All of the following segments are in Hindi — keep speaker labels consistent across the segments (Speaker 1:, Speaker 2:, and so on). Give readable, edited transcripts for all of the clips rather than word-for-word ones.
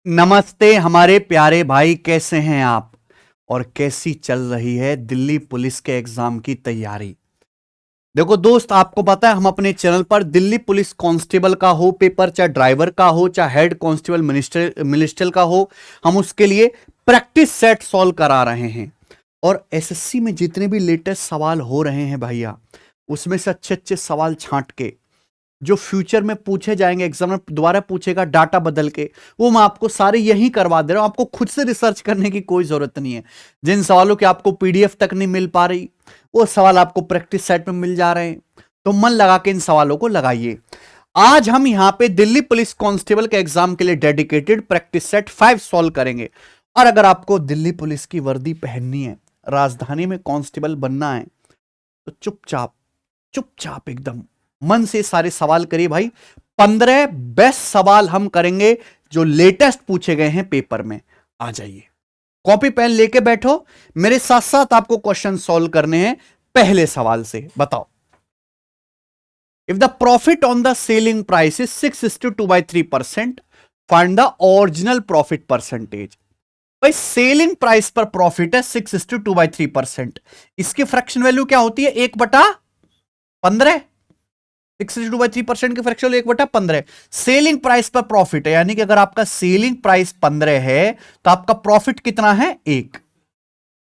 Speaker 1: नमस्ते हमारे प्यारे भाई, कैसे हैं आप और कैसी चल रही है दिल्ली पुलिस के एग्जाम की तैयारी। देखो दोस्त, आपको पता है हम अपने चैनल पर दिल्ली पुलिस कांस्टेबल का हो पेपर, चाहे ड्राइवर का हो, चाहे हेड कांस्टेबल मिनिस्टर का हो, हम उसके लिए प्रैक्टिस सेट सॉल्व करा रहे हैं। और एसएससी में जितने भी लेटेस्ट सवाल हो रहे हैं भैया, उसमें से अच्छे अच्छे सवाल छांट के जो फ्यूचर में पूछे जाएंगे, एग्जाम में दोबारा पूछेगा डाटा बदल के, वो मैं आपको सारे यही करवा दे रहा हूं। आपको खुद से रिसर्च करने की कोई जरूरत नहीं है। जिन सवालों की आपको पीडीएफ तक नहीं मिल पा रही, वो सवाल आपको प्रैक्टिस सेट में मिल जा रहे हैं। तो मन लगा के इन सवालों को लगाइए। आज हम यहां पे दिल्ली पुलिस कांस्टेबल के एग्जाम के लिए डेडिकेटेड प्रैक्टिस सेट 5 सॉल्व करेंगे। और अगर आपको दिल्ली पुलिस की वर्दी पहननी है, राजधानी में कांस्टेबल बनना है, तो चुपचाप चुपचाप एकदम मन से सारे सवाल करिए भाई। 15 बेस्ट सवाल हम करेंगे जो लेटेस्ट पूछे गए हैं पेपर में। आ जाइए, कॉपी पेन लेके बैठो, मेरे साथ साथ आपको क्वेश्चन सॉल्व करने हैं। पहले सवाल से बताओ, if the profit on the selling price is 6:2/3%, find the original profit percentage. भाई सेलिंग प्राइस पर प्रॉफिट है 6:2/3%, इसकी फ्रैक्शन वैल्यू क्या होती है? 1/15। 6/2/3% की फ्रैक्शन 1/15। सेलिंग प्राइस पर प्रॉफिट है, यानी कि अगर आपका सेलिंग प्राइस 15 है तो आपका प्रॉफिट कितना है? 1।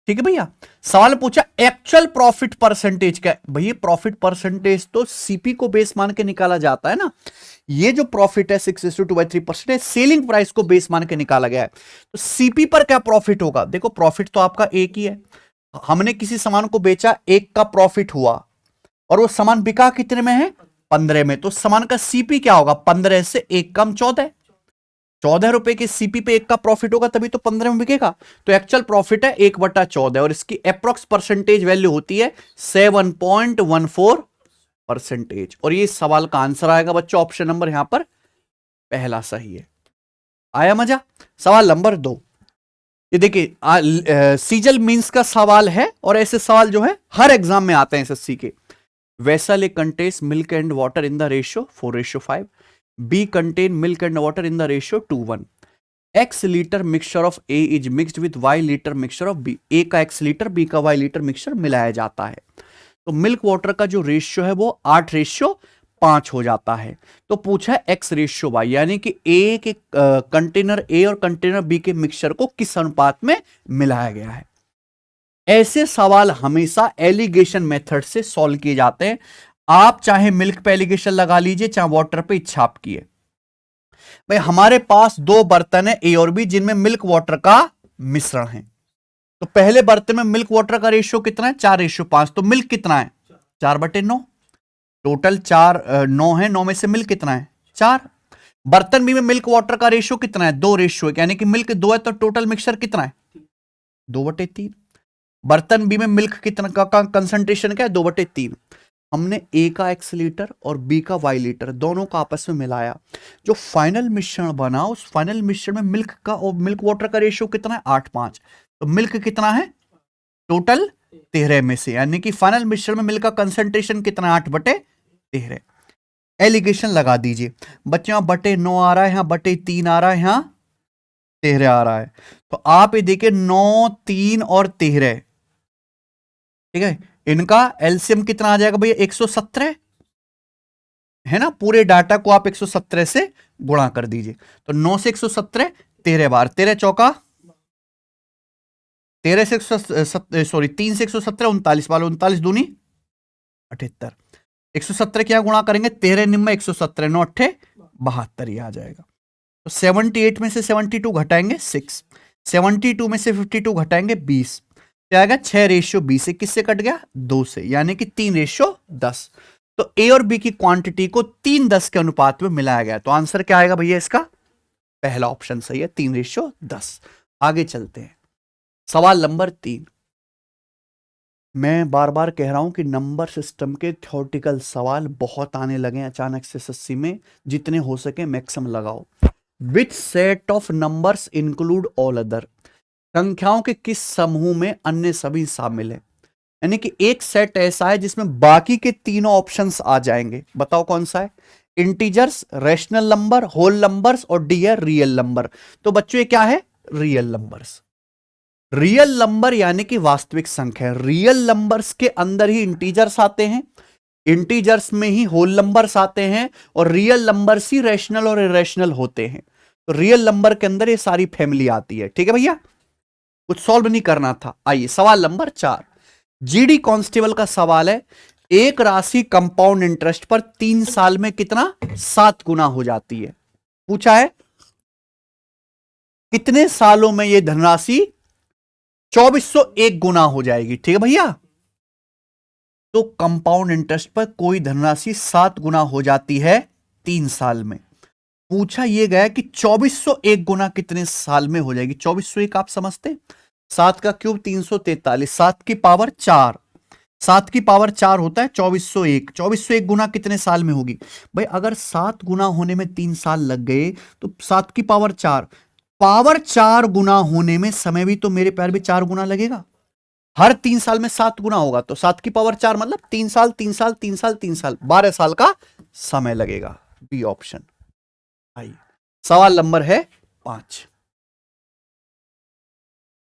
Speaker 1: ठीक है भैया। सवाल पूछा एक्चुअल प्रॉफिट परसेंटेज क्या है। भैया प्रॉफिट परसेंटेज तो सीपी को बेस मान के निकाला जाता है ना। ये जो प्रॉफिट है 6:2/3% सेलिंग प्राइस को बेस मान के निकाला गया है। तो सीपी पर क्या प्रॉफिट होगा? देखो प्रॉफिट तो आपका एक ही है। हमने किसी सामान को बेचा, 1 का प्रॉफिट हुआ, और वो सामान बिका कितने में है? 15 में। तो सामान का सीपी क्या होगा? 15 से 1 कम 14। 14 रुपए के सीपी पे 1 का प्रॉफिट होगा, तभी तो 15 में बिकेगा। तो एक्चुअल प्रॉफिट है 1/14 और इसकी अप्रोक्स परसेंटेज वैल्यू होती है 7.14%। और ये सवाल का आंसर आएगा बच्चों, ऑप्शन नंबर यहां पर पहला सही है। आया मजा? सवाल नंबर 2, ये देखिए सीजल मींस का सवाल है, और ऐसे सवाल जो है हर एग्जाम में आते हैं एसएससी के। Vessel A contains milk and water in the ratio 4:5. B contain milk and water in the ratio 2:1. X liter mixture of A is mixed with Y liter mixture of B. A का X लीटर, B का Y लीटर मिक्सचर मिलाया जाता है। तो मिल्क वाटर का जो रेशियो है वो 8:5 हो जाता है। तो पूछा है X:Y, यानी कि A के कंटेनर A और कंटेनर B के मिक्सचर को किस अनुपात में मिलाया गया है। ऐसे सवाल हमेशा एलिगेशन मेथड से सॉल्व किए जाते हैं। आप चाहे मिल्क पे एलिगेशन लगा लीजिए, चाहे वाटर पे इच्छा आपकी है। भाई हमारे पास 2 बर्तन है, ए और बी, जिनमें मिल्क वाटर का मिश्रण है। तो पहले बर्तन में मिल्क वाटर का रेशियो कितना है? 4:5। तो मिल्क कितना है? 4/9। टोटल 9 है, 9 में से मिल्क कितना है? 4। बर्तन बी में मिल्क वाटर का रेशियो कितना है? 2:1, यानी कि मिल्क 2 है, तो टोटल मिक्सचर कितना है? 2/3। बर्तन बी में मिल्क कितना का कंसंट्रेशन क्या है? 2/3। हमने ए का X लीटर और बी का Y लीटर दोनों का आपस में मिलाया, जो फाइनल मिश्रण बना, उस फाइनल मिश्रण में मिल्क का और मिल्क वाटर का रेशियो कितना है? 8:5। तो मिल्क कितना है टोटल? 13 में से, यानी कि फाइनल मिश्रण में मिल्क का कंसंट्रेशन कितना? 8/13। एलिगेशन लगा दीजिए बच्चे। यहां 9 आ रहा है, यहां 3 आ रहा है, यहां 13 आ रहा है। तो आप ये देखिए 9, 3 और 13, ठीक है, इनका एलसीएम कितना आ जाएगा भैया? 117 है ना। पूरे डाटा को आप 117 से गुणा कर दीजिए। तो 9 से 117, 13 बार, 13 चौका 13 से सॉरी 3 से 117, 39 वाले 39 दूनी 78। 117 क्या गुणा करेंगे? 13 निम्न 117, 9 8 72 ही आ जाएगा। तो 78 में से 72 घटाएंगे 6, 72 में से 52 घटाएंगे 20, क्या आएगा? 6:20। किससे कट गया? 2 से, यानी कि 3:10। तो ए और बी की क्वांटिटी को 3:10 के अनुपात में मिलाया गया। तो आंसर क्या आएगा भैया इसका? पहला ऑप्शन सही है, 3:10। आगे चलते हैं, सवाल नंबर 3। मैं बार बार कह रहा हूं कि नंबर सिस्टम के थ्योरेटिकल सवाल बहुत आने लगे हैं अचानक से एसएससी में। जितने हो सके मैक्सिमम लगाओ। Which set of numbers include all other? संख्याओं के किस समूह में अन्य सभी शामिल है? यानी कि एक सेट ऐसा है जिसमें बाकी के तीनों ऑप्शंस आ जाएंगे। बताओ कौन सा है? Integers, rational number, whole numbers और डी है रियल नंबर। तो बच्चों ये क्या है? Real numbers. रियल नंबर यानी कि वास्तविक संख्या। रियल नंबर्स के अंदर ही इंटीजर्स आते हैं, इंटीजर्स में ही होल नंबर्स आते हैं, और रियल नंबर्स ही रैशनल और इरेशनल होते हैं। तो रियल नंबर के अंदर ये सारी फैमिली आती है। ठीक है भैया, कुछ सॉल्व नहीं करना था। आइए सवाल नंबर 4, जीडी कांस्टेबल का सवाल है, एक राशि कंपाउंड इंटरेस्ट पर 3 साल में कितना 7 गुना हो जाती है। पूछा है कितने सालों में यह धनराशि 2401 गुना हो जाएगी। ठीक है भैया, तो कंपाउंड इंटरेस्ट पर कोई धनराशि 7 गुना हो जाती है 3 साल में। पूछा यह गया कि 2401 गुना कितने साल में हो जाएगी। 2401 आप समझते, 7 का क्यूब 343, 7 की पावर 4, 7 की पावर 4 होता है 2401। 2401 गुना कितने साल में होगी भाई? अगर 7 गुना होने में 3 साल लग गए तो 7 की पावर 4, पावर 4 गुना होने में समय भी तो मेरे पैर भी 4 गुना लगेगा। हर 3 साल में 7 गुना होगा, तो 7 की पावर 4 मतलब 3 साल 3 साल 3 साल 3 साल, 12 साल का समय लगेगा। B option. आइए सवाल नंबर है 5,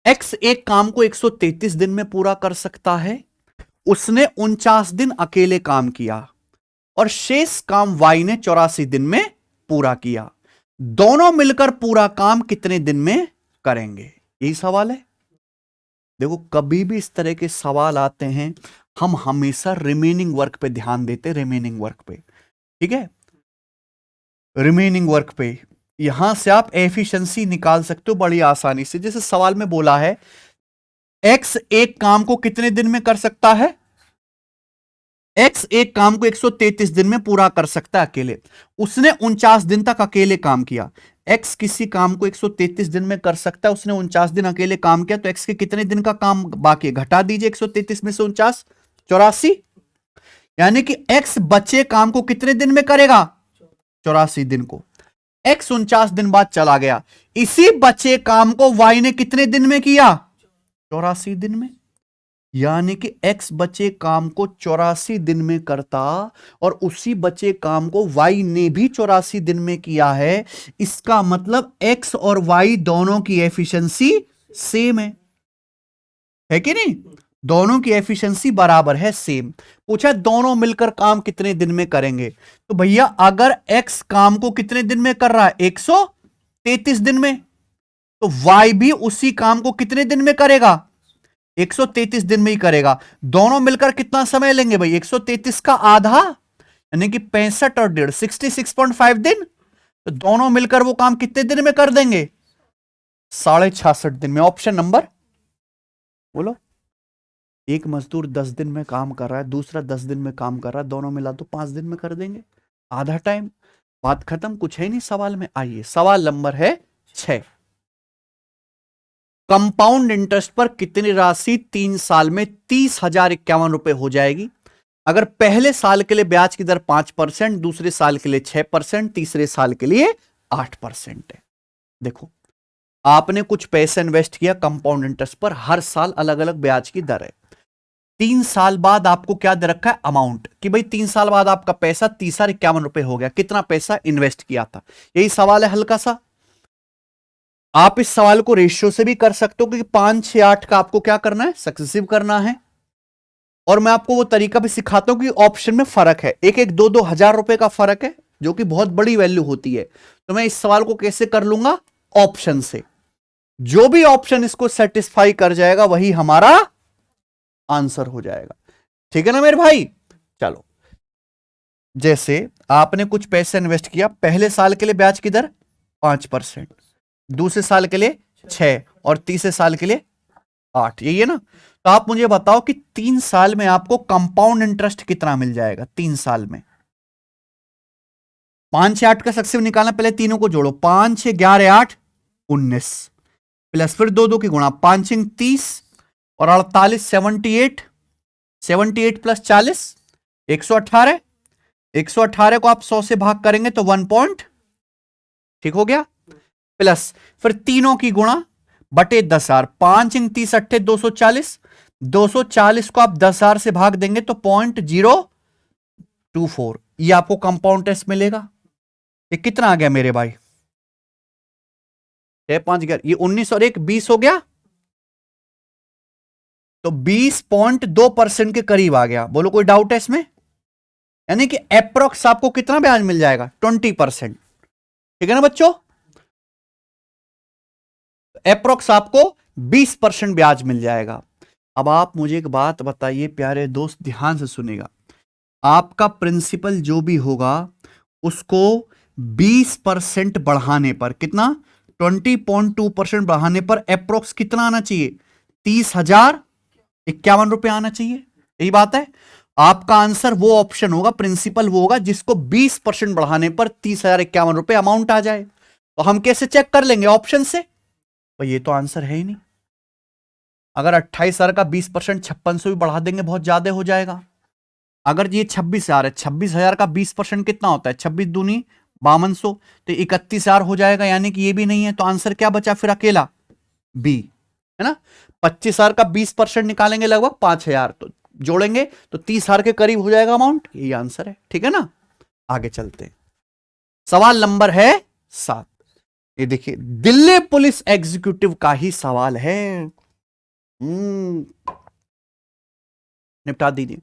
Speaker 1: एक्स एक काम को 133 दिन में पूरा कर सकता है, उसने 49 दिन अकेले काम किया और शेष काम वाई ने 84 दिन में पूरा किया। दोनों मिलकर पूरा काम कितने दिन में करेंगे? यही सवाल है। देखो कभी भी इस तरह के सवाल आते हैं, हम हमेशा रिमेनिंग वर्क पे ध्यान देते, रिमेनिंग वर्क पे। ठीक है, रिमेनिंग वर्क पे यहां से आप एफिशिएंसी निकाल सकते हो बड़ी आसानी से। जैसे सवाल में बोला है एक्स एक काम को कितने दिन में कर सकता है, एक्स एक काम को 133 दिन में पूरा कर सकता है अकेले, उसने 49 दिन तक अकेले काम किया। एक्स किसी काम को 133 दिन में कर सकता है, उसने 49 दिन अकेले काम किया, तो एक्स के कितने दिन का काम बाकी? घटा दीजिए 133 में से 49, 84, यानी कि एक्स बचे काम को कितने दिन में करेगा? 84 दिन को। एक्स 49 दिन बाद चला गया, इसी बचे काम को वाई ने कितने दिन में किया? 84 दिन में। यानी कि एक्स बचे काम को 84 दिन में करता और उसी बचे काम को वाई ने भी 84 दिन में किया है। इसका मतलब एक्स और वाई दोनों की एफिशिएंसी सेम है कि नहीं? दोनों की एफिशिएंसी बराबर है, सेम। पूछा दोनों मिलकर काम कितने दिन में करेंगे, तो भैया अगर एक्स काम को कितने दिन में कर रहा है? 133 दिन में, तो वाई भी उसी काम को कितने दिन में करेगा? 133 दिन में ही करेगा। दोनों मिलकर कितना समय लेंगे भाई? 133 का आधा यानी कि 65 और 1.5 66.5 दिन। तो दोनों मिलकर वो काम कितने दिन में कर देंगे? 66.5 दिन में। ऑप्शन नंबर बोलो। एक मजदूर 10 दिन में काम कर रहा है, दूसरा 10 दिन में काम कर रहा है, दोनों मिला तो 5 दिन में कर देंगे, आधा टाइम। बात खत्म, कुछ है नहीं सवाल में। आइए सवाल नंबर है 6, कंपाउंड इंटरेस्ट पर कितनी राशि 3 साल में 30,051 रुपए हो जाएगी? अगर पहले साल के लिए ब्याज की दर 5%, दूसरे साल के लिए 6%, तीसरे साल के लिए 8% है। देखो आपने कुछ पैसे इन्वेस्ट किया कंपाउंड इंटरेस्ट पर, हर साल अलग अलग ब्याज की दर है। 3 साल बाद आपको क्या दे रखा है? अमाउंट, कि भाई 3 साल बाद आपका पैसा 30,051 रुपए हो गया। कितना पैसा इन्वेस्ट किया था? यही सवाल है हल्का सा। आप इस सवाल को रेशियो से भी कर सकते हो, क्योंकि 5, 6, 8 का आपको क्या करना है? सक्सेसिव करना है। और मैं आपको वो तरीका भी सिखाता हूं कि ऑप्शन में फर्क है, एक एक 2-2 हजार रुपए का फर्क है, जो कि बहुत बड़ी वैल्यू होती है। तो मैं इस सवाल को कैसे कर लूंगा? ऑप्शन से। जो भी ऑप्शन इसको सेटिस्फाई कर जाएगा वही हमारा आंसर हो जाएगा। ठीक है ना मेरे भाई? चलो, जैसे आपने कुछ पैसे इन्वेस्ट किया, पहले साल के लिए ब्याज की दर 5%, दूसरे साल के लिए 6 और तीसरे साल के लिए 8, यही है ना? तो आप मुझे बताओ कि 3 साल में आपको कंपाउंड इंटरेस्ट कितना मिल जाएगा? 3 साल में 5, 6, 8 का सक्सेसिव निकालना, पहले तीनों को जोड़ो, 5, 6, 11, 8, 19 प्लस फिर 2 की गुणा, 5, 6, 30 और 48, 78, 78 प्लस 40, 118। 118 को आप 100 से भाग करेंगे तो 1 पॉइंट, ठीक हो गया, प्लस फिर तीनों की गुणा बटे 10,000, 5, 30, 8, 240, 240 को आप 10,000 से भाग देंगे तो 0.024, ये आपको कंपाउंड टेस्ट मिलेगा। ये कितना आ गया मेरे भाई? 5 11, ये 19 और 1 20 हो गया, तो 20.2% के करीब आ गया। बोलो कोई डाउट है इसमें? यानी कि अप्रोक्स आपको कितना ब्याज मिल जाएगा? 20%। ठीक है ना बच्चों? अप्रोक्स आपको 20% ब्याज मिल जाएगा। अब आप मुझे एक बात बताइए प्यारे दोस्त, ध्यान से सुनेगा। आपका प्रिंसिपल जो भी होगा उसको 20% बढ़ाने पर, कितना? 20.2% बढ़ाने पर अप्रोक्स कितना आना चाहिए? 30,051 रुपए आना चाहिए। यही बात है। आपका आंसर वो ऑप्शन होगा, प्रिंसिपल वो होगा जिसको 20% बढ़ाने पर 30,051 रुपए अमाउंट आ जाए। तो हम कैसे चेक कर लेंगे? ऑप्शन से। तो ये तो आंसर है ही नहीं। अगर 28,000 का 20% 5600 भी बढ़ा देंगे, बहुत ज्यादा हो जाएगा। अगर ये 26,000 है, 26,000 का 20% कितना होता है? 26 दूनी 5200, तो 31,000 हो जाएगा, यानी कि ये भी नहीं है। तो आंसर क्या बचा फिर? अकेला बी, है ना। 25,000 का 20% निकालेंगे, लगभग 5,000, तो जोड़ेंगे तो 30,000 के करीब हो जाएगा अमाउंट। ये आंसर है। ठीक है ना। आगे चलते हैं। सवाल नंबर है 7। ये देखिए, दिल्ली पुलिस एग्जीक्यूटिव का ही सवाल है। निपटा दीजिए।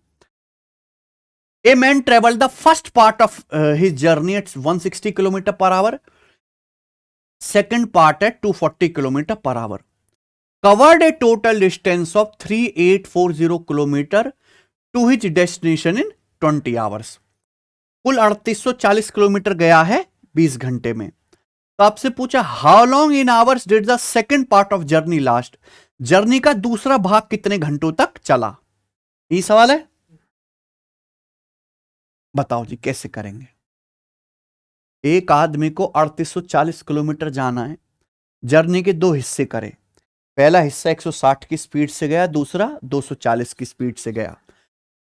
Speaker 1: A man traveled the first part of his journey at 160 km per hour, second part at 240 km per hour, covered a total distance of 3840 km to his destination in 20 hours. कुल 3840 किलोमीटर गया है 20 घंटे में। तो आपसे पूछा how long in hours did the second part of journey last, journey का दूसरा भाग कितने घंटों तक चला। ये सवाल है। बताओ जी कैसे करेंगे। एक आदमी को 3840 किलोमीटर जाना है, जर्नी के दो हिस्से करें। पहला हिस्सा 160 की स्पीड से गया, दूसरा 240 की स्पीड से गया।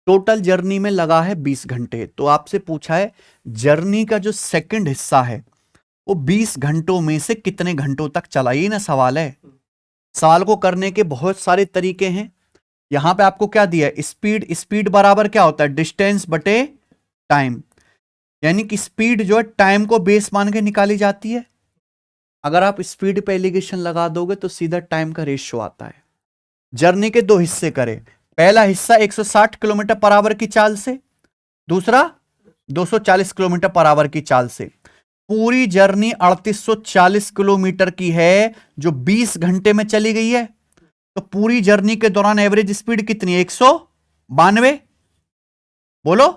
Speaker 1: टोटल जर्नी में लगा है 20 घंटे। तो आपसे पूछा है जर्नी का जो सेकंड हिस्सा है वो 20 घंटों में से कितने घंटों तक चला। ये ना सवाल है। सवाल को करने के बहुत सारे तरीके हैं। यहां पे आपको क्या दिया है? स्पीड। स्पीड बराबर क्या होता है? डिस्टेंस बटे टाइम। यानी कि स्पीड जो है टाइम को बेस मान के निकाली जाती है। अगर आप स्पीड पे एलिगेशन लगा दोगे तो सीधा टाइम का रेशियो आता है। जर्नी के दो हिस्से करें। पहला हिस्सा 160 किलोमीटर पर आवर की चाल से, दूसरा 240 किलोमीटर पर आवर की चाल से। पूरी जर्नी 3840 किलोमीटर की है जो 20 घंटे में चली गई है। तो पूरी जर्नी के दौरान एवरेज स्पीड कितनी है? 192। बोलो।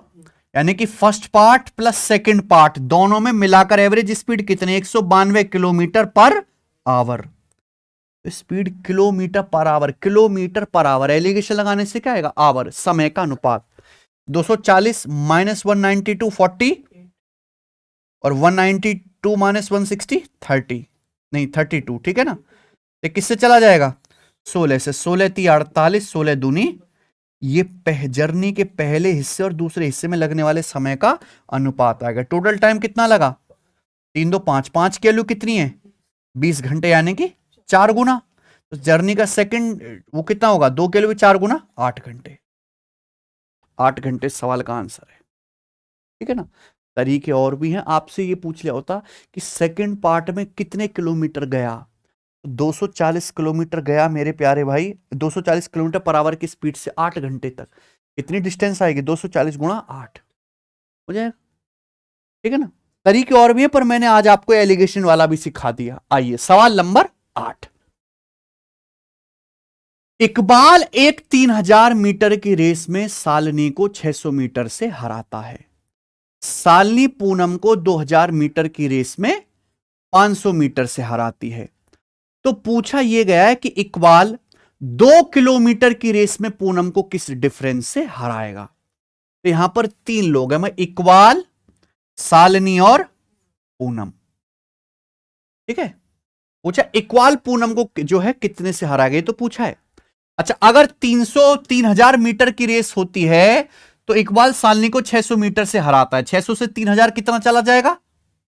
Speaker 1: यानी कि first part plus second part दोनों में मिलाकर एवरेज स्पीड कितनी? 192 kilometre per hour. Speed kilometre per hour, kilometre per hour. Alligation लगाने से क्या आएगा? आवर, समय का अनुपात। 240 माइनस 192 40, और 192 माइनस 160 30, नहीं 32। ठीक है ना। ये किससे चला जाएगा? 16 से। 16 × 48, 16 दूनी। ये जर्नी के पहले हिस्से और दूसरे हिस्से में लगने वाले समय का अनुपात आएगा। टोटल टाइम कितना लगा? 3 2 5, 5 की वैल्यू कितनी है? 20 घंटे, यानी कि 4 गुना। तो जर्नी का सेकंड वो कितना होगा? 2 के लिए 4 गुना 8 घंटे। 8 घंटे सवाल का आंसर है। ठीक है ना। तरीके और भी हैं। आपसे ये पूछ लिया होता कि सेकंड पार्ट में कितने किलोमीटर गया। 240 किलोमीटर गया मेरे प्यारे भाई। 240 किलोमीटर पर आवर की स्पीड से 8 घंटे तक कितनी डिस्टेंस आएगी? 240 गुणा 8 हो जाएगा। ठीक है ना। तरीके और भी है पर मैंने आज आपको एलिगेशन वाला भी सिखा दिया। आइए सवाल नंबर 8। इकबाल एक 3000 मीटर की रेस में सालनी को 600 मीटर से हराता है। सालनी पूनम को 2000 मीटर की रेस में 500 मीटर से हराती है। तो पूछा यह गया है कि इकबाल 2 किलोमीटर की रेस में पूनम को किस डिफरेंस से हराएगा। तो यहां पर 3 लोग हैं, मैं इकबाल, सालनी और पूनम। ठीक है। पूछा इकबाल पूनम को जो है कितने से हराएगा, ये तो पूछा है। अच्छा, अगर 3000 मीटर की रेस होती है तो इकबाल सालनी को 600 मीटर से हराता है। 600 से 3000 कितना चला जाएगा?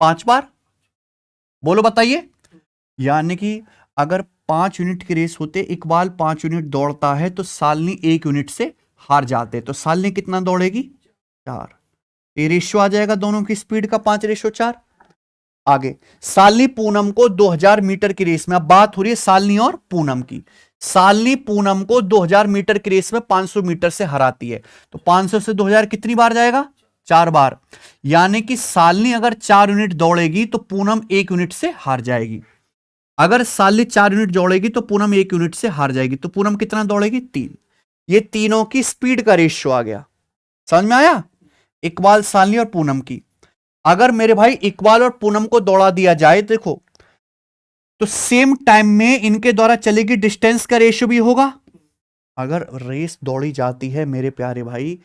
Speaker 1: 5 बार। बोलो बताइए। यानी कि अगर 5 यूनिट की रेस होते, इकबाल 5 यूनिट दौड़ता है तो सालनी 1 यूनिट से हार जाते। तो सालनी कितना दौड़ेगी? 4। ये रेशियो आ जाएगा दोनों की स्पीड का 5:4। आगे सालनी पूनम को 2000 मीटर की रेस में, अब बात हो रही है सालनी और पूनम की। सालनी पूनम को 2000 मीटर की रेस में 500 मीटर से हराती है, तो 500 से 2000 कितनी बार जाएगा? 4 बार। यानी कि सालनी अगर 4 यूनिट दौड़ेगी तो पूनम 1 यूनिट से हार जाएगी। अगर सालनी 4 यूनिट दौड़ेगी तो पूनम 1 यूनिट से हार जाएगी, तो पूनम कितना दौड़ेगी? 3। ये तीनों की स्पीड का रेशियो आ गया, समझ में आया? इकबाल, सालनी और पूनम की। अगर मेरे भाई इकबाल और पूनम को दौड़ा दिया जाए, देखो, तो सेम टाइम में इनके द्वारा चलेगी डिस्टेंस का रेशियो भी होगा। अगर रेस दौड़ी जाती है मेरे प्यारे भाई,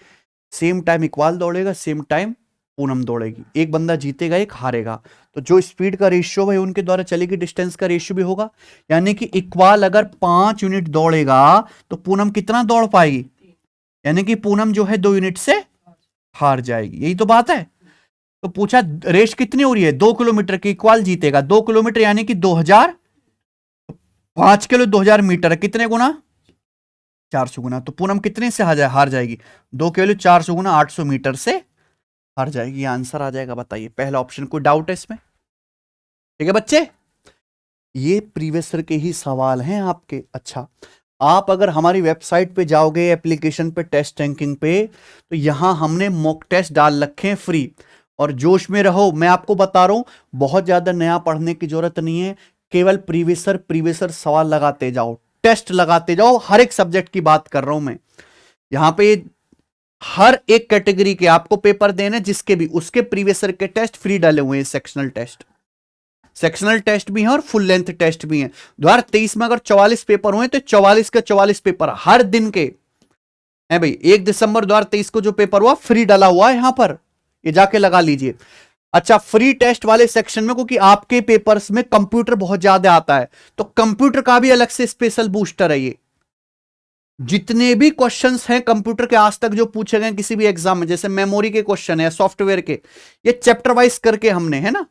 Speaker 1: सेम टाइम इकबाल दौड़ेगा, सेम टाइम पूनम दौड़ेगी, एक बंदा जीतेगा एक हारेगा, तो जो स्पीड का रेशियो है उनके द्वारा चलेगी डिस्टेंस का रेशियो भी होगा। यानी कि इकबाल अगर 5 यूनिट दौड़ेगा तो पूनम कितना दौड़ पाएगी? यानी कि पूनम जो है 2 यूनिट से हार जाएगी। यही तो बात है। तो पूछा रेस कितनी हो रही है? 2 किलोमीटर की, इकबाल जीतेगा 2 किलोमीटर, यानी कि 2000, 5 किलो 2000 मीटर, कितने गुना? 400 गुना। तो पूनम कितने से हार जाएगी? 2 किलो 400 गुना 800 मीटर से हार जाएगी। आंसर आ जाएगा, बताइए पहला ऑप्शन। कोई डाउट है इसमें? ठीक है बच्चे, ये प्रीवियस ईयर के ही सवाल हैं आपके। अच्छा, आप अगर हमारी वेबसाइट पे जाओगे, एप्लीकेशन पे, टेस्ट रैंकिंग पे, तो यहां हमने मॉक टेस्ट डाल रखे हैं फ्री। और जोश में रहो, मैं आपको बता रहा हूं, बहुत ज्यादा नया पढ़ने की जरूरत नहीं है, केवल प्रीवियस ईयर सवाल लगाते जाओ, टेस्ट लगाते जाओ। हर एक सब्जेक्ट की बात कर रहा हूं मैं यहां पे। हर एक कैटेगरी के आपको पेपर देने, जिसके भी उसके प्रीवियस ईयर के टेस्ट फ्री डाले हुए हैं। सेक्शनल टेस्ट भी हैं और फुल लेंथ टेस्ट भी हैं। 2023 में अगर 44 पेपर हुए तो 44 के 44 पेपर हर दिन के हैं भाई। 1 दिसंबर 2023 को जो पेपर हुआ फ्री डाला हुआ है यहां पर, ये जाके लगा लीजिए। अच्छा, फ्री टेस्ट वाले सेक्शन में, क्योंकि आपके पेपर्स में कंप्यूटर बहुत ज्यादा आता है, तो कंप्यूटर का भी अलग से स्पेशल बूस्टर है ये। जितने भी क्वेश्चंस हैं कंप्यूटर के आज तक जो पूछे गए किसी भी एग्जाम में, जैसे मेमोरी के क्वेश्चन है, सॉफ्टवेयर के, ये चैप्टर वाइज करके हमने, है ना,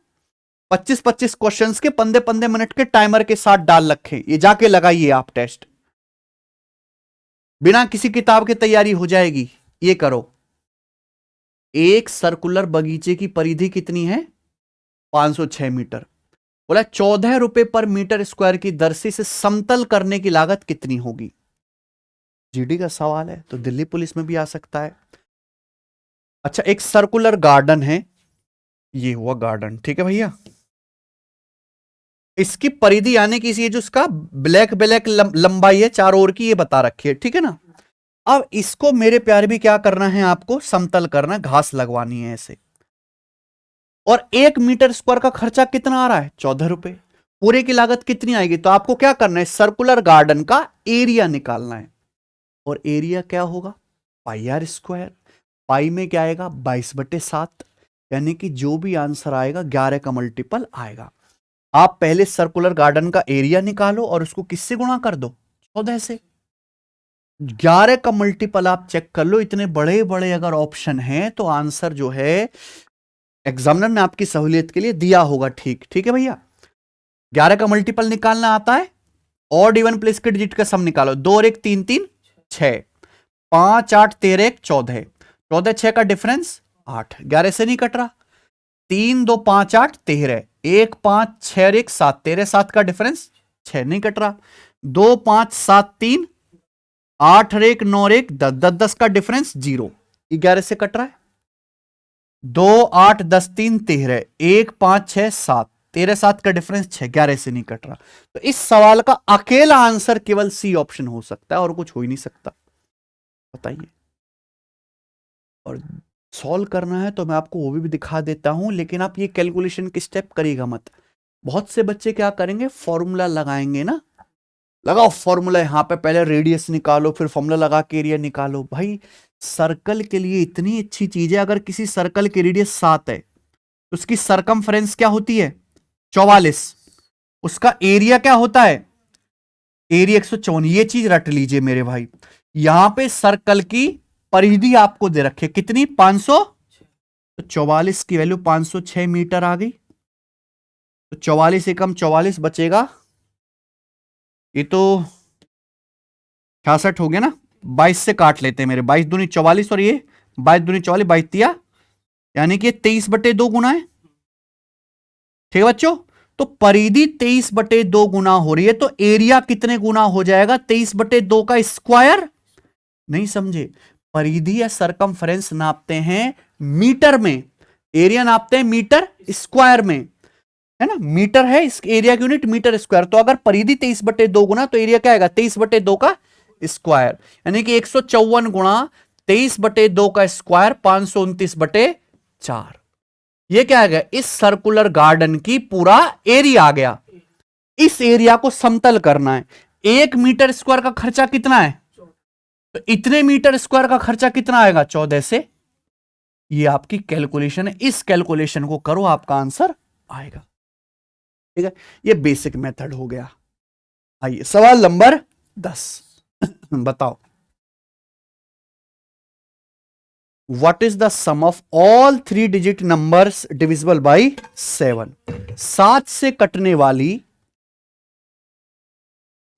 Speaker 1: 25-25 क्वेश्चंस के 15-15 मिनट के टाइमर के साथ डाल रखे। ये जाके लगाइए आप टेस्ट, बिना किसी किताब की तैयारी हो जाएगी। ये करो। एक सर्कुलर बगीचे की परिधि कितनी है? 506 मीटर। बोला 14 रुपए पर मीटर स्क्वायर की दर से इसे समतल करने की लागत कितनी होगी? जीडी का सवाल है, तो दिल्ली पुलिस में भी आ सकता है। अच्छा, एक सर्कुलर गार्डन है, ये हुआ गार्डन, ठीक है भैया। इसकी परिधि यानी कि ये जो इसका ब्लैक ब्लैक लंबाई है चारों ओर की, ये बता रखी है, ठीक है ना। अब इसको मेरे प्यारे भी क्या करना है, आपको समतल करना, घास लगवानी है ऐसे। और 1 मीटर स्क्वायर का खर्चा कितना आ रहा है? 14 रुपए। पूरे की लागत कितनी आएगी? तो आपको क्या करना है, सर्कुलर गार्डन का एरिया निकालना है। और एरिया क्या होगा? पाई आर स्क्वायर। पाई में क्या आएगा? 22/7। यानी कि जो भी आंसर आएगा 11 का मल्टीपल आएगा। आप पहले सर्कुलर गार्डन का एरिया निकालो और उसको किससे गुणा कर दो? 14 से। 11 का मल्टीपल आप चेक कर लो। इतने बड़े बड़े अगर ऑप्शन हैं तो आंसर जो है एग्जामिनर ने आपकी सहूलियत के लिए दिया होगा। ठीक है भैया। 11 का मल्टीपल निकालना आता है, और इवन प्लेस के डिजिट का सम निकालो। 2 और 1 3 3 6, 5 8 13 1 14, 14 6 का डिफरेंस 8, 11 से नहीं कट रहा। 3 2 5 8 13, 1 5 6 और 1 7, 13 7 का डिफरेंस 6, नहीं कट रहा। 2 5 7 3 8 और 1 9 और 1 10, 10 10 का डिफरेंस 0, 11 से कट रहा है। 2 8 10 3 13, 1 5 6 7, 13 7 का डिफरेंस 6, 11 से नहीं कट रहा। तो इस सवाल का अकेला आंसर केवल सी ऑप्शन हो सकता है और कुछ हो ही नहीं सकता। बताइए। और सॉल्व करना है तो मैं आपको वो भी दिखा देता हूं, लेकिन आप ये कैलकुलेशन की स्टेप करिएगा मत। बहुत से बच्चे क्या करेंगे, फॉर्मूला लगाएंगे ना, लगाओ फॉर्मूला यहां पे, पहले रेडियस निकालो फिर फॉर्मूला लगा के एरिया निकालो। भाई सर्कल के लिए इतनी अच्छी चीज है, अगर किसी सर्कल की रेडियस 7 है तो उसकी सरकमफ्रेंस क्या होती है? 44। उसका एरिया क्या होता है? एरिया 154। ये चीज रट लीजिए मेरे भाई। यहां पे सर्कल की परिधि आपको दे रखे कितनी? 500। तो 44 की वैल्यू 506 मीटर आ गई। तो 44 एकम 44 बचेगा, ये तो 66 हो गया ना। 22 से काट लेते हैं मेरे, 22 दूनी 44 और ये 22 दूनी 44, 22 तिया यानी कि 23/2 गुना है। ठीक है बच्चों, तो परिधि 23/2 गुना हो रही है, तो एरिया कितने गुना हो जाएगा? 23/2 का स्क्वायर। नहीं समझे? परिधि या सरकमफ्रेंस नापते हैं मीटर में, एरिया नापते हैं मीटर स्क्वायर में, है ना। मीटर है इस एरिया की यूनिट, मीटर स्क्वायर। तो अगर परिधि 23/2 गुना, तो एरिया क्या आएगा? 23/2 का स्क्वायर, यानी कि 154 गुणा 23/2 का स्क्वायर 529/4। ये क्या आ गया? इस सर्कुलर गार्डन की पूरा एरिया आ गया। इस एरिया को समतल करना है। 1 मीटर स्क्वायर का खर्चा कितना है? तो इतने मीटर स्क्वायर का खर्चा कितना आएगा? 14 से। ये आपकी कैलकुलेशन है, इस कैलकुलेशन को करो, आपका आंसर आएगा। ठीक है, ये बेसिक मेथड हो गया। आइए सवाल नंबर 10 बताओ। What is the sum of all 3 digit numbers divisible by 7? 7 से कटने वाली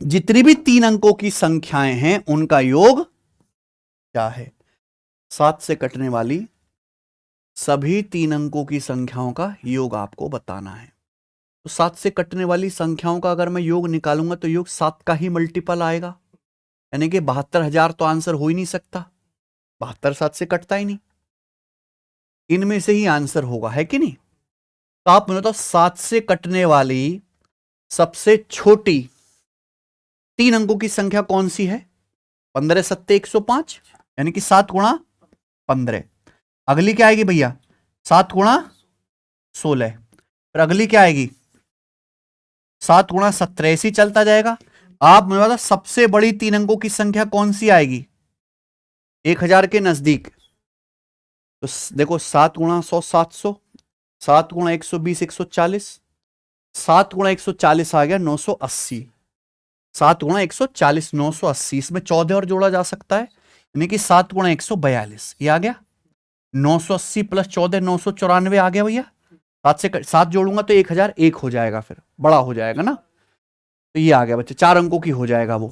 Speaker 1: जितनी भी 3 अंकों की संख्याएं हैं उनका योग क्या है? 7 से कटने वाली सभी 3 अंकों की संख्याओं का योग आपको बताना है। तो 7 से कटने वाली संख्याओं का अगर मैं योग निकालूंगा तो योग 7 का ही मल्टीपल आएगा, यानी कि 72,000 तो आंसर हो ही नहीं सकता। 72 7 से कटता ही नहीं, इनमें से ही आंसर होगा, है कि नहीं? तो आप मुझे बताओ 7 से कटने वाली सबसे छोटी 3 अंकों की संख्या कौन सी है? 15 सत्ते 105, यानी कि 7 गुणा 15। अगली क्या आएगी भैया? 7 गुणा 16। फिर अगली क्या आएगी? 7 गुणा 17। ऐसे ही चलता जाएगा। आप मुझे बताओ सबसे बड़ी 3 अंकों की संख्या कौन सी आएगी 1000 के नजदीक? तो देखो 7 गुणा 100 700, 7 गुणा 120 140, 7 गुणा 140 आ गया 980। 7 गुणा 140 980, इसमें 14 और जोड़ा जा सकता है, यानी कि 7 गुणा 142 ये आ गया। 980 प्लस 14 994 आ गया भैया। 7 से 7 जोड़ूंगा तो 1001 हो जाएगा, फिर बड़ा हो जाएगा ना। तो ये आ गया बच्चे, 4 अंकों की हो जाएगा वो।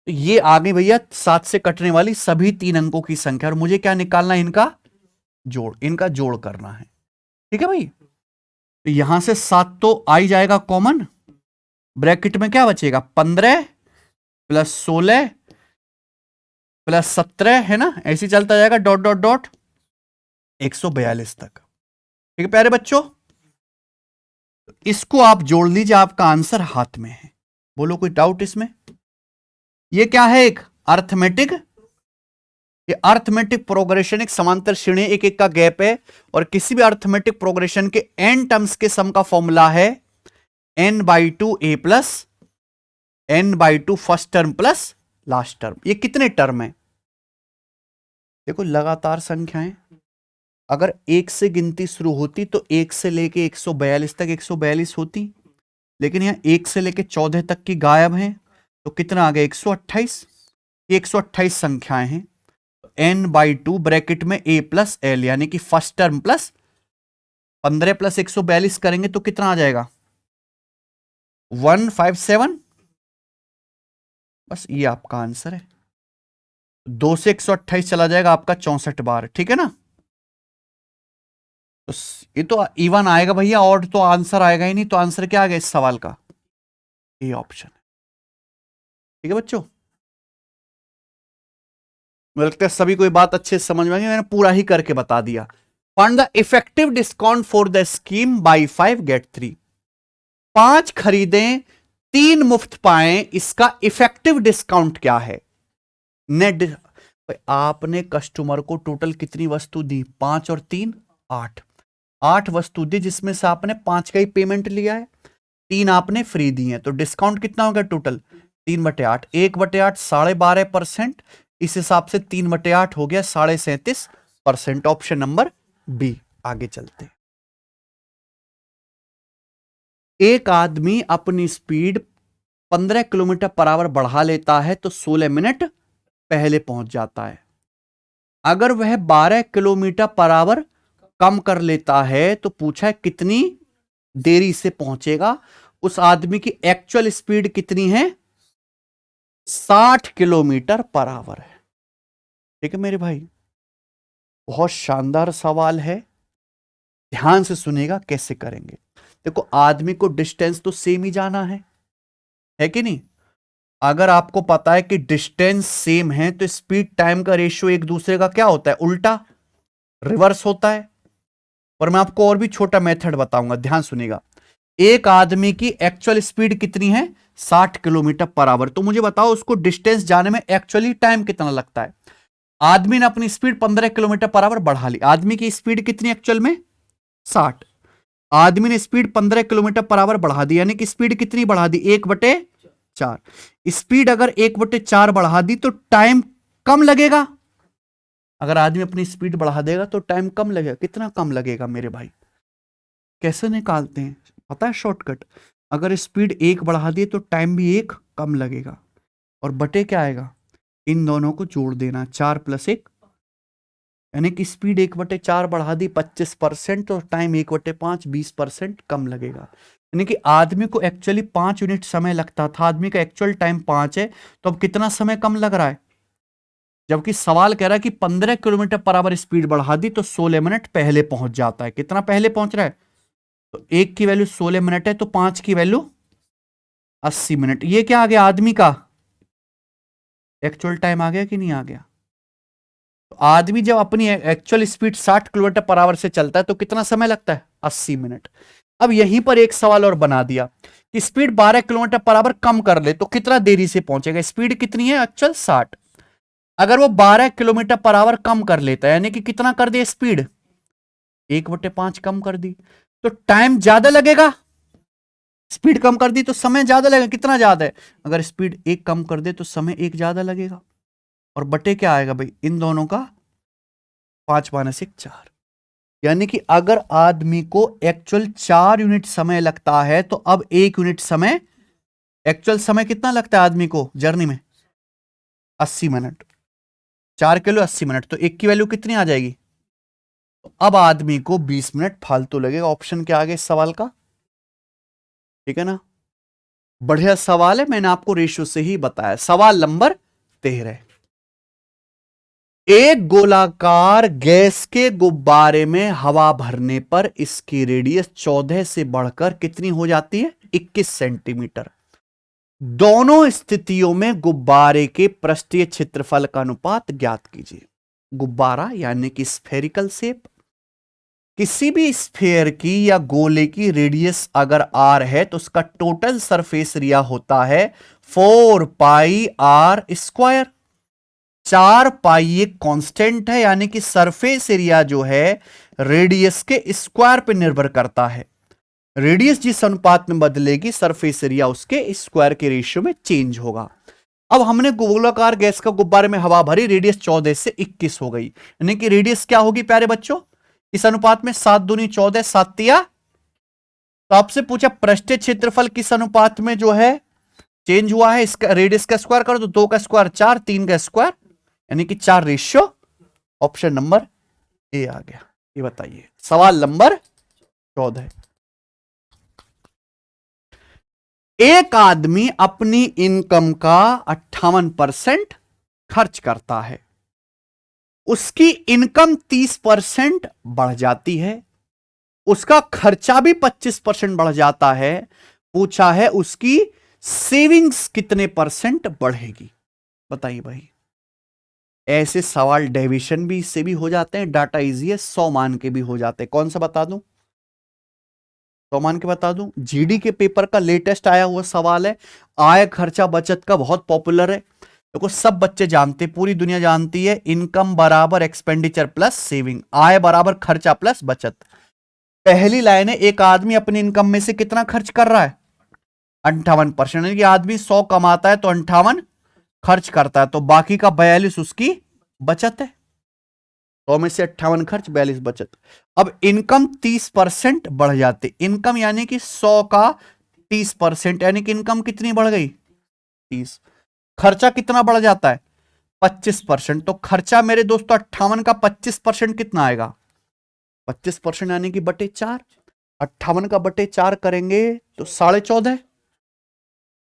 Speaker 1: तो ये आ गई भैया 7 से कटने वाली सभी 3 अंकों की संख्या, और मुझे क्या निकालना है? इनका जोड़, इनका जोड़ करना है। ठीक है भाई, तो यहां से 7 तो आ ही जाएगा कॉमन, ब्रैकेट में क्या बचेगा? 15 प्लस 16 प्लस 17, है ना, ऐसे चलता जाएगा डॉट डॉट डॉट 142 तक। ठीक है प्यारे बच्चों, इसको आप जोड़ लीजिए, आपका आंसर हाथ में है। बोलो कोई डाउट इसमें? ये क्या है? एक अर्थमेटिक, ये अर्थमेटिक प्रोग्रेशन, एक समांतर श्रेणी, एक एक का गैप है, और किसी भी अर्थमेटिक प्रोग्रेशन के n टर्म्स के सम का फॉर्मूला है n/2 a plus n/2 first term plus last term. ये कितने टर्म है? देखो लगातार संख्याएं, अगर 1 से गिनती शुरू होती तो 1 से लेके 142 तक 142 होती, लेकिन यहां 1 से लेके 14 तक की गायब हैं, तो कितना आ गया? 128। 128 संख्याएं हैं, n/2 ब्रैकेट में a प्लस एल, यानी कि फर्स्ट टर्म प्लस 15 प्लस 142 करेंगे तो कितना आ जाएगा? 157। बस ये आपका आंसर है। 2 से 128 चला जाएगा आपका 64 बार। ठीक है ना, तो ये तो इवन आएगा भैया, और तो आंसर आएगा ही नहीं। तो आंसर क्या आ गया इस सवाल का? ये ऑप्शन। ठीक है बच्चों, मुझे लगता है सभी को ये बात अच्छे से समझ में आ गई, मैंने पूरा ही करके बता दिया। Find the effective discount for the scheme buy 5 get 3। 5 खरीदें 3 मुफ्त पाएं, इसका इफेक्टिव डिस्काउंट क्या है? नेट आपने कस्टमर को टोटल कितनी वस्तु दी? 5 और 3 8। 8 वस्तु दी, जिसमें से आपने 5 का ही पेमेंट लिया है, 3 आपने फ्री दी है, तो डिस्काउंट कितना हो गया टोटल? 3/8। 1/8 12.5%, इस हिसाब से 3/8 हो गया 37.5%। Option number B. आगे चलते हैं। एक आदमी अपनी स्पीड 15 किलोमीटर पर आवर बढ़ा लेता है तो 16 मिनट पहले पहुंच जाता है। अगर वह 12 किलोमीटर पर आवर कम कर लेता है तो पूछा है कितनी देरी से पहुंचेगा। उस आदमी की एक्चुअल स्पीड कितनी है? 60 किलोमीटर पर आवर है। ठीक है मेरे भाई, बहुत शानदार सवाल है। ध्यान से सुनिएगा कैसे करेंगे। देखो आदमी को डिस्टेंस तो सेम ही जाना है कि नहीं। अगर आपको पता है कि डिस्टेंस सेम है तो स्पीड टाइम का रेशियो एक दूसरे का क्या होता है, उल्टा, रिवर्स होता है। और मैं आपको और भी छोटा मेथड बताऊंगा, ध्यान सुनिएगा। एक आदमी की एक्चुअल स्पीड कितनी है, 60 किलोमीटर पर आवर। तो मुझे बताओ उसको डिस्टेंस जाने में एक्चुअली टाइम कितना लगता है। आदमी ने अपनी स्पीड 15 किलोमीटर पर आवर बढ़ा ली। आदमी की स्पीड कितनी एक्चुअल में, 60। आदमी ने स्पीड 15 किलोमीटर पर आवर बढ़ा दी, यानी कि स्पीड कितनी बढ़ा दी, 1/4। स्पीड अगर 1/4 बढ़ा दी तो टाइम कम लगेगा। अगर आदमी अपनी स्पीड बढ़ा देगा तो टाइम कम लगेगा। कितना कम लगेगा मेरे भाई, कैसे निकालते हैं, पता है शॉर्टकट। अगर स्पीड 1 बढ़ा दिए तो टाइम भी 1 कम लगेगा। और बटे क्या आएगा, इन दोनों को जोड़ देना, 4 + 1, यानी कि स्पीड 1/4 बढ़ा दी 25% और टाइम 1/5 20% कम लगेगा। यानी कि आदमी को एक्चुअली 5 यूनिट समय लगता था, आदमी का एक्चुअल टाइम 5 है, तो अब कितना समय कम लग रहा है। जबकि सवाल कह रहा है कि 15 किलोमीटर पर आवर स्पीड बढ़ा दी तो 16 मिनट पहले पहुंच जाता है। कितना पहले पहुंच रहा है, तो 1 की वैल्यू 16 मिनट है, तो 5 की वैल्यू 80 मिनट। ये क्या आ गया, आदमी का एक्चुअल टाइम आ गया कि नहीं आ गया। तो आदमी जब अपनी actual speed 60 kilometre per our से चलता है तो कितना समय लगता है, 80 मिनट। अब यहीं पर एक सवाल और बना दिया कि स्पीड 12 किलोमीटर पर आवर कम कर ले तो कितना देरी से पहुंचेगा। स्पीड कितनी है एक्चुअल 60, अगर वो 12 किलोमीटर पर आवर कम कर लेता है, यानी कि कितना कर दिया स्पीड, 1/5 कम कर दी, तो टाइम ज्यादा लगेगा। स्पीड कम कर दी तो समय ज्यादा लगेगा। कितना ज्यादा है, अगर स्पीड 1 कम कर दे तो समय 1 ज्यादा लगेगा। और बटे क्या आएगा भाई, इन दोनों का 5-1 4। यानी कि अगर आदमी को एक्चुअल 4 यूनिट समय लगता है तो अब 1 यूनिट समय, एक्चुअल समय कितना लगता है आदमी को जर्नी में, 80 मिनट। 4 किलो 80 मिनट, तो 1 की वैल्यू कितनी आ जाएगी, तो अब आदमी को 20 मिनट फालतू लगेगा। ऑप्शन क्या आ गया इस सवाल का, ठीक है ना। बढ़िया सवाल है, मैंने आपको रेशियो से ही बताया। सवाल नंबर 13, एक गोलाकार गैस के गुब्बारे में हवा भरने पर इसकी रेडियस 14 से बढ़कर कितनी हो जाती है, 21 सेंटीमीटर। दोनों स्थितियों में गुब्बारे के पृष्ठीय क्षेत्रफल का अनुपात ज्ञात कीजिए। गुब्बारा यानी कि स्फेरिकल शेप, किसी भी स्फेयर की या गोले की रेडियस अगर r है तो उसका टोटल सरफेस एरिया होता है 4πr²। 4π एक कांस्टेंट है, यानी कि सरफेस एरिया जो है रेडियस के स्क्वायर पे निर्भर करता है। रेडियस जिस अनुपात में बदलेगी सरफेस एरिया उसके स्क्वायर के रेशियो में चेंज होगा। अब हमने गोलाकार गैस का गुब्बारे में हवा भरी, रेडियस 14 से 21 हो गई, यानी कि रेडियस क्या होगी प्यारे बच्चों, इस अनुपात में 7 दूनी 14, 7 तिया। तो आपसे पूछा पृष्ठीय क्षेत्रफल किस अनुपात में जो है चेंज हुआ है, इसका रेडियस का स्क्वायर करो तो 2 का स्क्वायर 4, 3 का स्क्वायर, यानी कि 4 ऑप्शन नंबर ए आ गया। ये बताइए सवाल नंबर 14, एक आदमी अपनी इनकम का 58% खर्च करता है, उसकी इनकम 30% बढ़ जाती है, उसका खर्चा भी 25% बढ़ जाता है। पूछा है उसकी सेविंग्स कितने परसेंट बढ़ेगी। बताइए भाई, ऐसे सवाल डेविएशन भी इससे भी हो जाते हैं, डाटा इजी है, 100 मान के भी हो जाते हैं। कौन सा बता दूं, 100 मान के बता दूं, जीडी के पेपर का लेटेस्ट आया हुआ सवाल है। आय खर्चा बचत का बहुत पॉपुलर है, देखो सब बच्चे जानते, पूरी दुनिया जानती है, इनकम बराबर एक्सपेंडिचर प्लस सेविंग, आय बराबर खर्चा प्लस बचत। पहली लाइन है, एक आदमी अपनी इनकम में से कितना खर्च कर रहा है, 58%, यानी कि आदमी 100 कमाता है तो 58 खर्च करता है, तो बाकी का 42 उसकी बचत है। 100 में से 58 खर्च, 42 बचत। अब इनकम 30% बढ़ जाती, इनकम यानी कि 100 का 30%, यानी कि इनकम कितनी बढ़ गई 30। खर्चा कितना बढ़ जाता है 25%, तो खर्चा मेरे दोस्तों 58 का 25% कितना आएगा, 25% यानी कि बटे 4। 58 का बटे 4 करेंगे तो 14.5,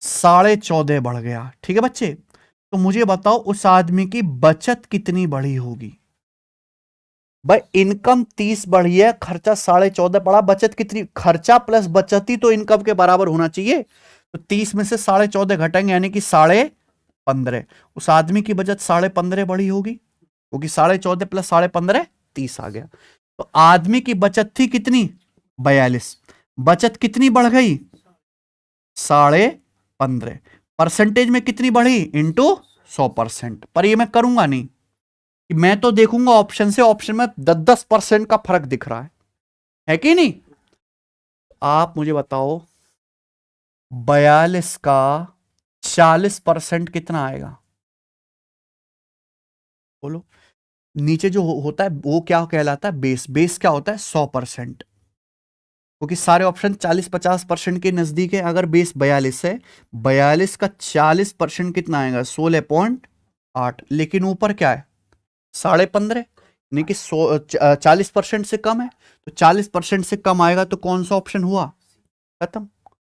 Speaker 1: 14.5 बढ़ गया। ठीक है बच्चे, तो मुझे बताओ उस आदमी की बचत कितनी बढ़ी होगी। भाई इनकम 30 बढ़ी है, खर्चा 14.5 बढ़ा, बचत कितनी? खर्चा प्लस बचत ही तो इनकम के बराबर होना चाहिए। तो 30 में से 14.5 घटेंगे यानी कि 15.5। उस आदमी की बचत 15.5 बढ़ी होगी, क्योंकि 14.5 प्लस 15.5 30 आ गया। तो आदमी की बचत थी कितनी? 42। बचत कितनी बढ़ गई? 15.5। परसेंटेज में कितनी बढ़ी? इंटू 100%। पर ये मैं करूंगा नहीं कि मैं तो देखूंगा ऑप्शन से, ऑप्शन में 10-10% का फर्क दिख रहा है कि नहीं? आप मुझे बताओ 42 का 40% कितना आएगा? बोलो। नीचे जो होता है वो क्या कहलाता है? बेस। बेस क्या होता है? 100%। क्योंकि सारे ऑप्शन 40-50% के नजदीक है। अगर बेस 42 है, 42 का 40% कितना आएगा? 16.8। लेकिन ऊपर क्या है? 15.5, यानी कि 40% से कम है। तो 40% से कम आएगा तो कौन सा ऑप्शन हुआ? खत्म।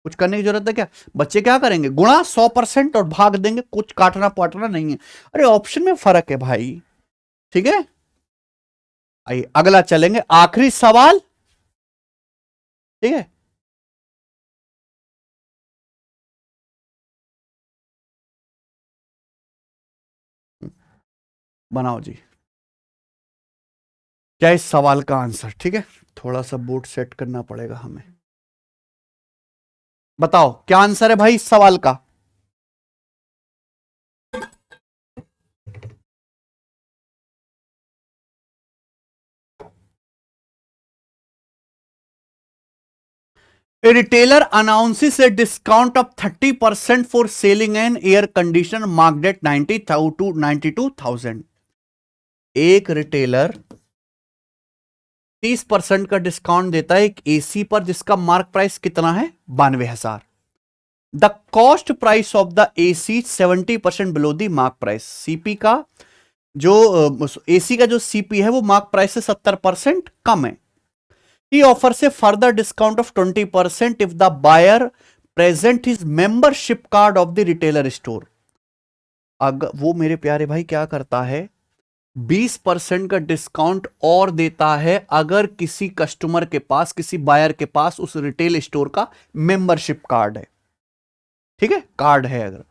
Speaker 1: कुछ करने की जरूरत है क्या? बच्चे क्या करेंगे? गुणा 100% और भाग देंगे, कुछ काटना पाटना नहीं है। अरे ऑप्शन में फर्क है भाई। ठीक है, आइए अगला चलेंगे, आखिरी सवाल। ठीक है, बनाओ जी, क्या इस सवाल का आंसर? ठीक है, थोड़ा सा बोर्ड सेट करना पड़ेगा हमें। बताओ क्या आंसर है भाई इस सवाल का? A retailer announces a discount of 30% for selling an air conditioner marked at 90,000 to 92,000। एक रिटेलर 30% का डिस्काउंट देता है एक एसी पर जिसका मार्क प्राइस कितना है? 92,000। The cost price of the AC 70% below the mark price. CP का जो एसी का जो सीपी है वो मार्क प्राइस से 70% कम है। He offers a further discount of 20% if the buyer present his membership card of the retailer store। अगर वो मेरे प्यारे भाई क्या करता है? 20% का डिस्काउंट और देता है अगर किसी कस्टमर के पास, किसी बायर के पास उस रिटेल स्टोर का मेंबरशिप कार्ड है। ठीक है, कार्ड है अगर।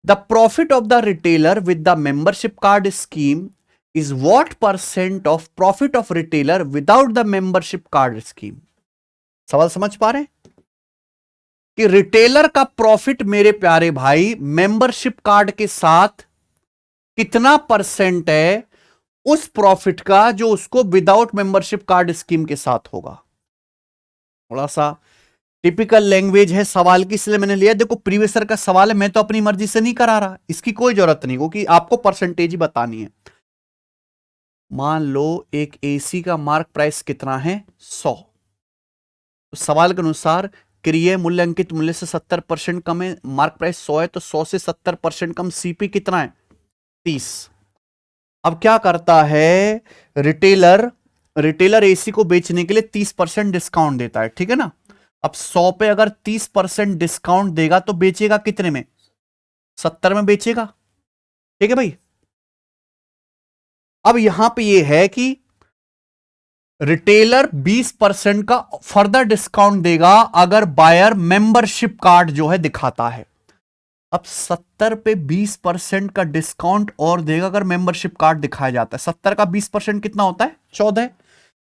Speaker 1: The profit of the retailer with the membership card scheme is what percent of profit of retailer without the membership card scheme। सवाल समझ पा रहे हैं कि रिटेलर का प्रॉफिट मेरे प्यारे भाई मेंबरशिप कार्ड के साथ कितना परसेंट है उस प्रॉफिट का जो उसको विदाउट मेंबरशिप कार्ड स्कीम के साथ होगा। थोड़ा सा टिपिकल लैंग्वेज है सवाल की, इसलिए मैंने लिया। देखो प्रीवियस ईयर का सवाल है, मैं तो अपनी मर्जी से नहीं करा रहा, इसकी कोई जरूरत नहीं, क्योंकि आपको परसेंटेज ही बतानी है। मान लो एक एसी का मार्क प्राइस कितना है? 100। तो सवाल के अनुसार क्रिय मूल्यांकित मूल्य से 70% कम है, मार्क प्राइस 100 है, तो 100 से 70% कम, सीपी कितना है? 30। अब क्या करता है रिटेलर? रिटेलर एसी को बेचने के लिए 30% डिस्काउंट देता है, ठीक है ना। अब 100 पे अगर 30% डिस्काउंट देगा तो बेचेगा कितने में? 70 में बेचेगा। ठीक है भाई। अब यहां पे ये है कि रिटेलर 20% का फर्दर डिस्काउंट देगा अगर बायर मेंबरशिप कार्ड जो है दिखाता है। अब 70 पे 20% का डिस्काउंट और देगा अगर मेंबरशिप कार्ड दिखाया जाता है। 70 का 20% कितना होता है? 14।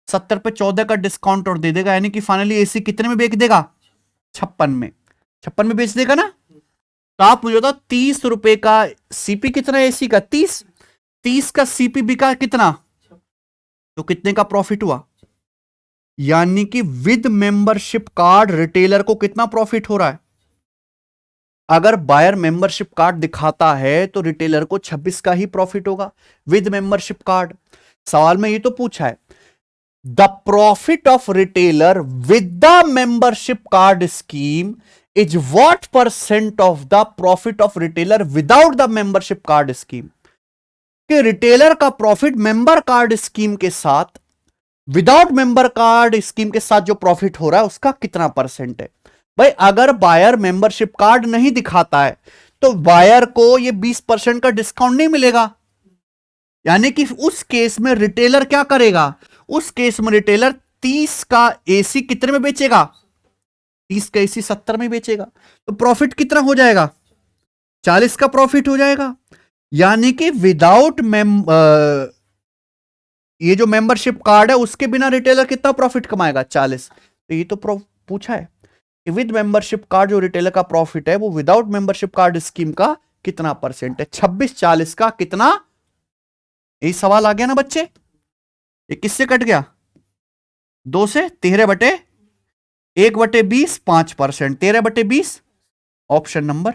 Speaker 1: 70 पे 14 का डिस्काउंट और दे देगा, यानी कि फाइनली एसी कितने में बेच देगा? 56 में। 56 में बेच देगा ना। तो आप मुझे बताओ 30 रुपए का सीपी कितना है एसी का? 30। 30 का सीपी बिका कितना? तो कितने का प्रॉफिट हुआ? यानी कि विद मेंबरशिप कार्ड रिटेलर को कितना प्रॉफिट हो रहा है? अगर बायर मेंबरशिप कार्ड दिखाता है तो रिटेलर को 26 का ही प्रॉफिट होगा विद मेंबरशिप कार्ड। सवाल में ये तो पूछा है the profit of retailer with the membership card scheme is what percent of the profit of retailer without the membership card scheme. कि रिटेलर का प्रॉफिट मेंबर कार्ड स्कीम के साथ, विदाउट मेंबर कार्ड स्कीम के साथ जो प्रॉफिट हो रहा है उसका कितना परसेंट है। भाई अगर बायर मेंबरशिप कार्ड नहीं दिखाता है तो बायर को ये 20% का डिस्काउंट नहीं मिलेगा। यानी कि उस केस में रिटेलर क्या करेगा, उस केस में रिटेलर 30 का एसी कितने में बेचेगा, 30 का एसी 70 में बेचेगा, तो प्रॉफिट कितना हो जाएगा, 40 का प्रॉफिट हो जाएगा। यानी कि विदाउट ये जो मेंबरशिप कार्ड है उसके बिना रिटेलर कितना प्रॉफिट कमाएगा, 40। तो ये तो पूछा है कि विद मेंबरशिप कार्ड जो रिटेलर का प्रॉफिट है वो विदाउट मेंबरशिप कार्ड स्कीम का कितना परसेंट है, 26 40 का कितना, यही सवाल आ गया ना बच्चे। ये किससे कट गया, 2 से, 13/1/20 5%, 13/20 ऑप्शन नंबर।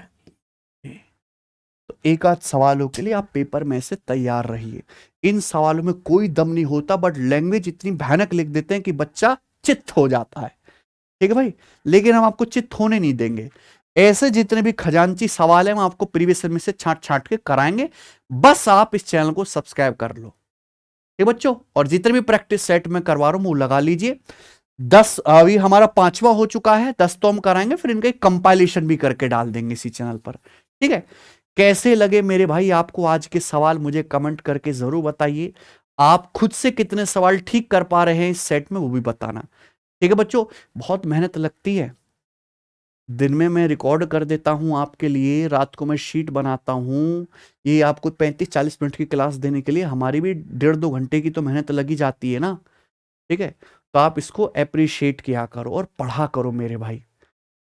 Speaker 1: तो एक आध सवालों के लिए आप पेपर में से तैयार रहिए। इन सवालों में कोई दम नहीं होता, बट लैंग्वेज इतनी भयानक लिख देते हैं कि बच्चा चित्त हो जाता है। ठीक है भाई, लेकिन हम आपको चित्त होने नहीं देंगे। ऐसे जितने भी खजांची सवाल हैं हम आपको प्रीवियस ईयर में से छांट छांट के कराएंगे, बस आप इस चैनल को सब्सक्राइब कर लो। ठीक बच्चों, और जितने भी प्रैक्टिस सेट में करवा रहा हूं वो लगा लीजिए। 10 अभी हमारा 5वां हो चुका है, 10 तो हम कराएंगे, फिर इनका कंपाइलेशन भी करके डाल देंगे इसी चैनल पर। ठीक है, कैसे लगे मेरे भाई आपको आज के सवाल, मुझे कमेंट करके जरूर बताइए। आप खुद से कितने सवाल ठीक कर पा रहे हैं इस सेट में वो भी बताना। ठीक है बच्चों, बहुत मेहनत लगती है। दिन में मैं रिकॉर्ड कर देता हूं आपके लिए, रात को मैं शीट बनाता हूं, ये आपको 35-40 मिनट की क्लास देने के लिए हमारी भी 1.5-2 घंटे की तो मेहनत लगी जाती है ना। ठीक है, तो आप इसको अप्रिशिएट किया करो और पढ़ा करो मेरे भाई।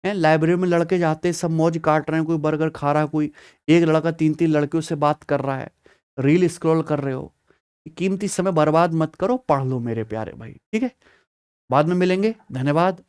Speaker 1: हैं, लाइब्रेरी में लड़के जाते हैं, सब मौज काट रहे हैं, कोई बर्गर खा रहा है, कोई एक लड़का 3-3 लड़कियों से बात कर रहा है, रील स्क्रॉल कर रहे हो। कीमती समय बर्बाद मत करो, पढ़ लो मेरे प्यारे भाई। ठीक है, बाद में मिलेंगे, धन्यवाद।